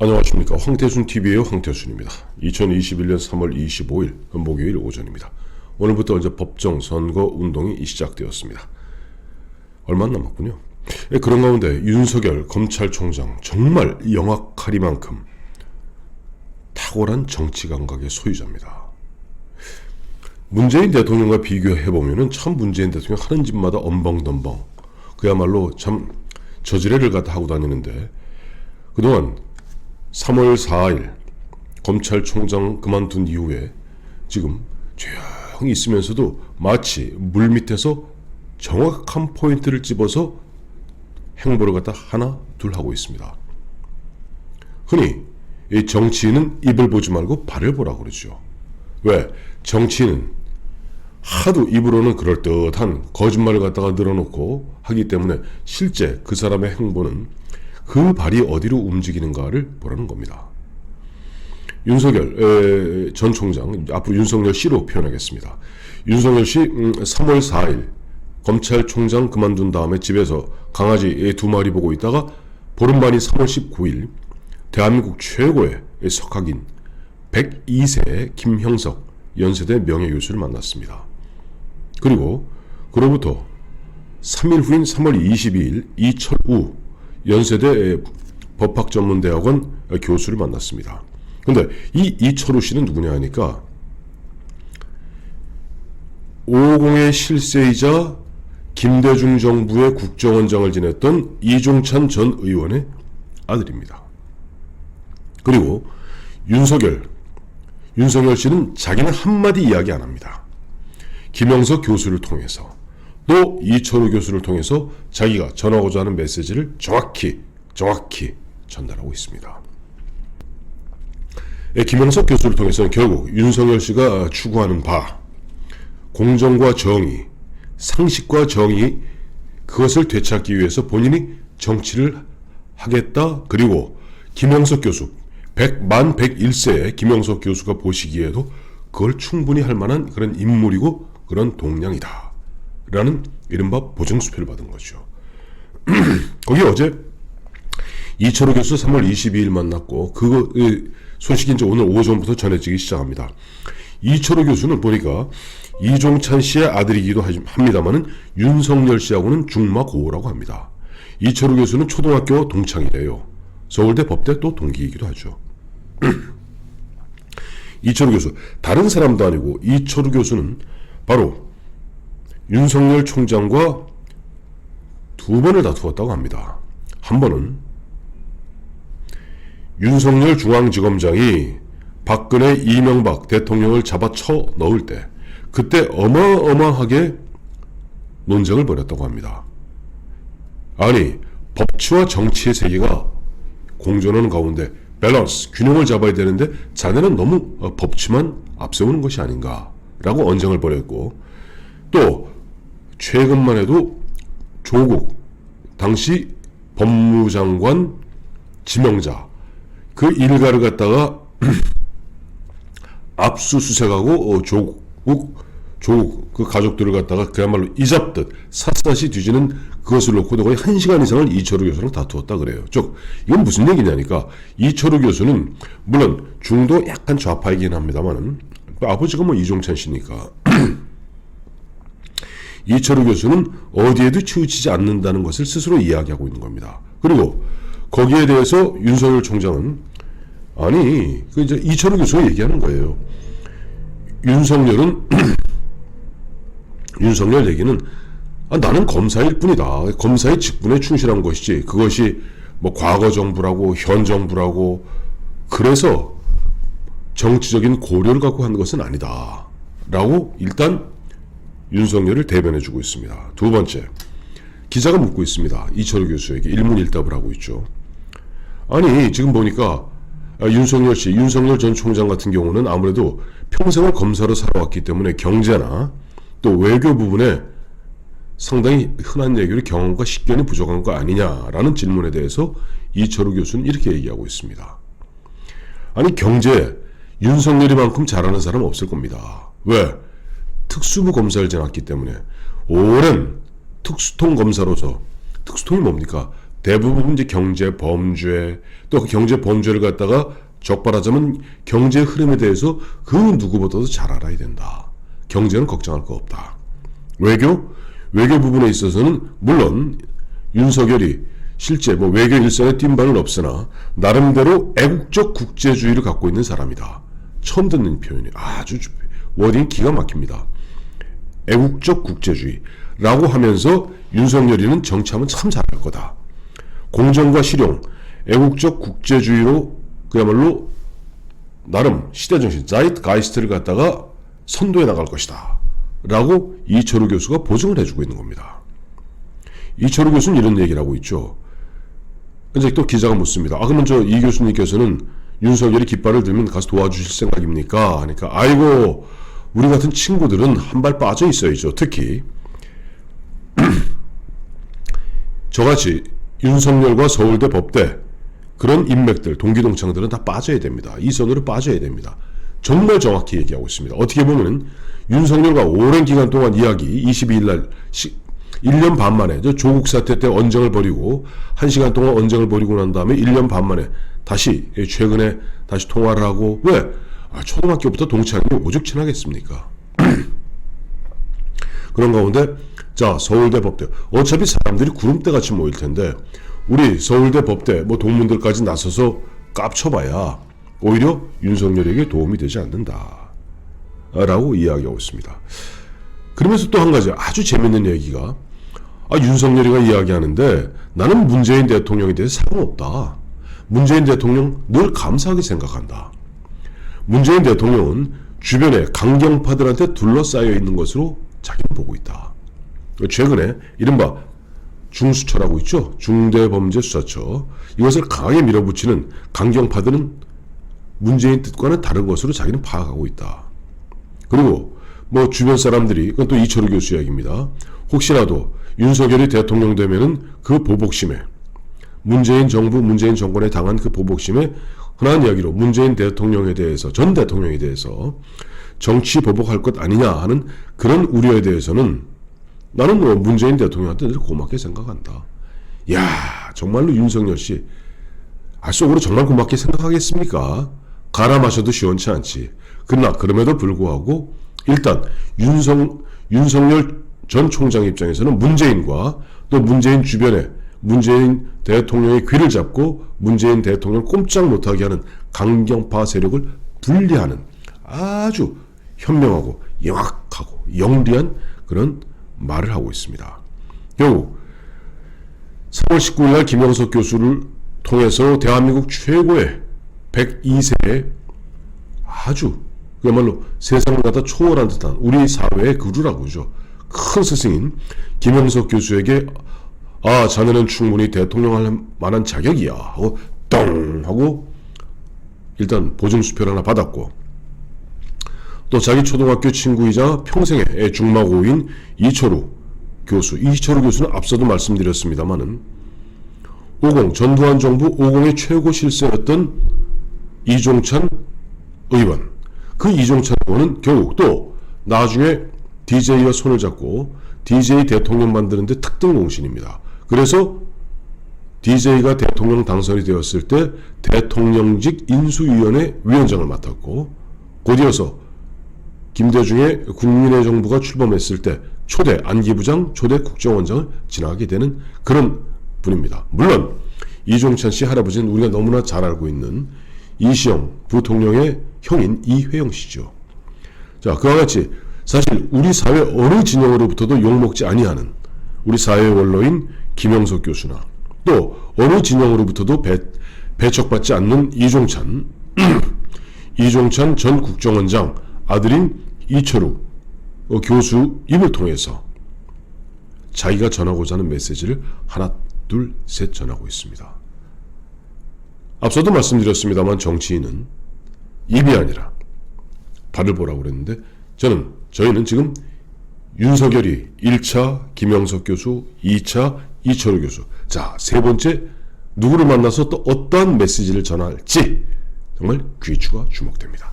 안녕하십니까. 황태순TV의 황태순입니다. 2021년 3월 25일 목요일 오전입니다. 오늘부터 이제 법정 선거 운동이 시작되었습니다. 얼마 안 남았군요. 그런 가운데 윤석열 검찰총장 정말 영악하리만큼 탁월한 정치 감각의 소유자입니다. 문재인 대통령과 비교해보면 참 문재인 대통령 하는 집마다 엄벙덤벙 그야말로 참 저지레를 갖다 하고 다니는데, 그동안 3월 4일 검찰총장 그만둔 이후에 지금 조용히 있으면서도 마치 물밑에서 정확한 포인트를 집어서 행보를 갖다 하나 둘 하고 있습니다. 흔히 이 정치인은 입을 보지 말고 발을 보라고 그러죠. 왜? 정치인은 하도 입으로는 그럴듯한 거짓말을 갖다가 늘어놓고 하기 때문에 실제 그 사람의 행보는 그 발이 어디로 움직이는가를 보라는 겁니다. 윤석열 전 총장, 앞으로 윤석열 씨로 표현하겠습니다. 윤석열 씨 3월 4일 검찰총장 그만둔 다음에 집에서 강아지 2마리 보고 있다가 보름만이 3월 19일 대한민국 최고의 석학인 102세 김형석 연세대 명예교수를 만났습니다. 그리고 그로부터 3일 후인 3월 22일 이철우 연세대 법학전문대학원 교수를 만났습니다. 근데 이 이철우 씨는 누구냐 하니까 550의 실세이자 김대중 정부의 국정원장을 지냈던 이종찬 전 의원의 아들입니다. 그리고 윤석열 씨는 자기는 한마디 이야기 안 합니다. 김영석 교수를 통해서 또 이철우 교수를 통해서 자기가 전하고자 하는 메시지를 정확히 전달하고 있습니다. 김영석 교수를 통해서는 결국 윤석열 씨가 추구하는 바, 공정과 정의, 상식과 정의, 그것을 되찾기 위해서 본인이 정치를 하겠다. 그리고 김영석 교수, 만 101세의 김영석 교수가 보시기에도 그걸 충분히 할 만한 그런 인물이고 그런 동량이다 라는 이른바 보증수표를 받은 거죠. 거기 어제 이철우 교수 3월 22일 만났고 그 소식이 이제 오늘 오전부터 전해지기 시작합니다. 이철우 교수는 보니까 이종찬 씨의 아들이기도 합니다만은 윤석열 씨하고는 중마고우라고 합니다. 이철우 교수는 초등학교 동창이래요. 서울대 법대 또 동기이기도 하죠. 이철우 교수, 다른 사람도 아니고 이철우 교수는 바로 윤석열 총장과 두 번을 다투었다고 합니다. 한 번은 윤석열 중앙지검장이 박근혜 이명박 대통령을 잡아쳐 넣을 때 그때 어마어마하게 논쟁을 벌였다고 합니다. 아니, 법치와 정치의 세계가 공존하는 가운데 밸런스, 균형을 잡아야 되는데 자네는 너무 법치만 앞세우는 것이 아닌가 라고 언쟁을 벌였고, 또 최근만 해도 조국 당시 법무장관 지명자 그 일가를 갖다가 압수수색하고 조국 그 가족들을 갖다가 그야말로 이잡듯 샅샅이 뒤지는 그것을 놓고도 거의 1시간 이상을 이철우 교수랑 다투었다 그래요. 즉 이건 무슨 얘기냐니까, 이철우 교수는 물론 중도 약간 좌파이긴 합니다만은 아버지가 뭐 이종찬 씨니까 이철우 교수는 어디에도 치우치지 않는다는 것을 스스로 이야기하고 있는 겁니다. 그리고 거기에 대해서 윤석열 총장은 아니, 그 이제 이철우 교수가 얘기하는 거예요. 윤석열 얘기는 나는 검사일 뿐이다. 검사의 직분에 충실한 것이지 그것이 뭐 과거 정부라고 현 정부라고 그래서 정치적인 고려를 갖고 한 것은 아니다 라고 일단 윤석열을 대변해주고 있습니다. 두 번째, 기자가 묻고 있습니다. 이철우 교수에게 일문일답을 하고 있죠. 아니, 지금 보니까 윤석열 전 총장 같은 경우는 아무래도 평생을 검사로 살아왔기 때문에 경제나 또 외교 부분에 상당히 흔한 얘기로 경험과 식견이 부족한 거 아니냐라는 질문에 대해서 이철우 교수는 이렇게 얘기하고 있습니다. 아니, 경제 윤석열이만큼 잘하는 사람 없을 겁니다. 왜? 특수부 검사를 지났기 때문에 오랜 특수통 검사로서, 특수통이 뭡니까? 대부분 이제 경제 범죄, 또 그 경제 범죄를 갖다가 적발하자면 경제 흐름에 대해서 그 누구보다도 잘 알아야 된다. 경제는 걱정할 거 없다. 외교 부분에 있어서는 물론 윤석열이 실제 뭐 외교 일선에 띈 바는 없으나 나름대로 애국적 국제주의를 갖고 있는 사람이다. 처음 듣는 표현이 아주 워딩이 기가 막힙니다. 애국적 국제주의라고 하면서 윤석열이는 정치하면 참 잘할 거다. 공정과 실용, 애국적 국제주의로 그야말로 나름 시대정신, 자이트가이스트를 갖다가 선도해 나갈 것이다. 라고 이철우 교수가 보증을 해주고 있는 겁니다. 이철우 교수는 이런 얘기를 하고 있죠. 이제 또 기자가 묻습니다. 그러면 이 교수님께서는 윤석열이 깃발을 들면 가서 도와주실 생각입니까? 하니까 아이고 우리 같은 친구들은 한 발 빠져 있어야죠. 특히 저같이 윤석열과 서울대 법대 그런 인맥들, 동기동창들은 다 빠져야 됩니다. 이 선으로 빠져야 됩니다. 정말 정확히 얘기하고 있습니다. 어떻게 보면 윤석열과 오랜 기간 동안 이야기 22일 날 1년 반 만에 조국 사태 때 언쟁을 벌이고 1시간 동안 언쟁을 벌이고 난 다음에 1년 반 만에 다시 최근에 다시 통화를 하고 왜? 초등학교부터 동창이 오죽 친하겠습니까? 그런 가운데 자 서울대 법대 어차피 사람들이 구름대같이 모일 텐데 우리 서울대 법대 뭐 동문들까지 나서서 깝쳐봐야 오히려 윤석열에게 도움이 되지 않는다 라고 이야기하고 있습니다. 그러면서 또 한 가지 아주 재밌는 얘기가 윤석열이가 이야기하는데 나는 문재인 대통령에 대해서 상관없다. 문재인 대통령 늘 감사하게 생각한다. 문재인 대통령은 주변에 강경파들한테 둘러싸여 있는 것으로 자기는 보고 있다. 최근에 이른바 중수처라고 있죠. 중대범죄수사처. 이것을 강하게 밀어붙이는 강경파들은 문재인 뜻과는 다른 것으로 자기는 파악하고 있다. 그리고 뭐 주변 사람들이 그건 또 이철우 교수 이야기입니다. 혹시라도 윤석열이 대통령 되면은 그 보복심에 문재인 정부, 문재인 정권에 당한 그 보복심에 흔한 이야기로 문재인 대통령에 대해서 전 대통령에 대해서 정치 보복할 것 아니냐 하는 그런 우려에 대해서는 나는 뭐 문재인 대통령한테 늘 고맙게 생각한다. 야 정말로 윤석열 씨 속으로 정말 고맙게 생각하겠습니까? 가라 마셔도 시원치 않지. 그러나 그럼에도 불구하고 일단 윤석열 전 총장 입장에서는 문재인과 또 문재인 주변에 문재인 대통령의 귀를 잡고 문재인 대통령을 꼼짝 못하게 하는 강경파 세력을 분리하는 아주 현명하고 영악하고 영리한 그런 말을 하고 있습니다. 결국 3월 19일 날 김영석 교수를 통해서 대한민국 최고의 102세의 아주 그야말로 세상을 갖다 초월한 듯한 우리 사회의 그루라고 그러죠. 큰 스승인 김영석 교수에게 자네는 충분히 대통령 할 만한 자격이야 하고 똥 하고 일단 보증수표를 하나 받았고 또 자기 초등학교 친구이자 평생의 중마고우인 이철우 교수는 앞서도 말씀드렸습니다마는 50 전두환 정부 50의 최고 실세였던 이종찬 의원 그 이종찬 의원은 결국 또 나중에 DJ와 손을 잡고 DJ 대통령 만드는데 특등 공신입니다. 그래서 DJ가 대통령 당선이 되었을 때 대통령직 인수위원회 위원장을 맡았고 곧이어서 김대중의 국민의 정부가 출범했을 때 초대 안기부장, 초대 국정원장을 지나게 되는 그런 분입니다. 물론 이종찬 씨 할아버지는 우리가 너무나 잘 알고 있는 이시영 부통령의 형인 이회영 씨죠. 자, 그와 같이 사실 우리 사회 어느 진영으로부터도 욕먹지 아니하는 우리 사회의 원로인 김영석 교수나 또 어느 진영으로부터도 배척받지 않는 이종찬 전 국정원장 아들인 이철우 교수 입을 통해서 자기가 전하고자 하는 메시지를 하나 둘 셋 전하고 있습니다. 앞서도 말씀드렸습니다만 정치인은 입이 아니라 발을 보라고 그랬는데 저희는 지금 윤석열이 1차 김영석 교수, 2차 이철우 교수, 자, 세 번째 누구를 만나서 또 어떠한 메시지를 전할지 정말 귀추가 주목됩니다.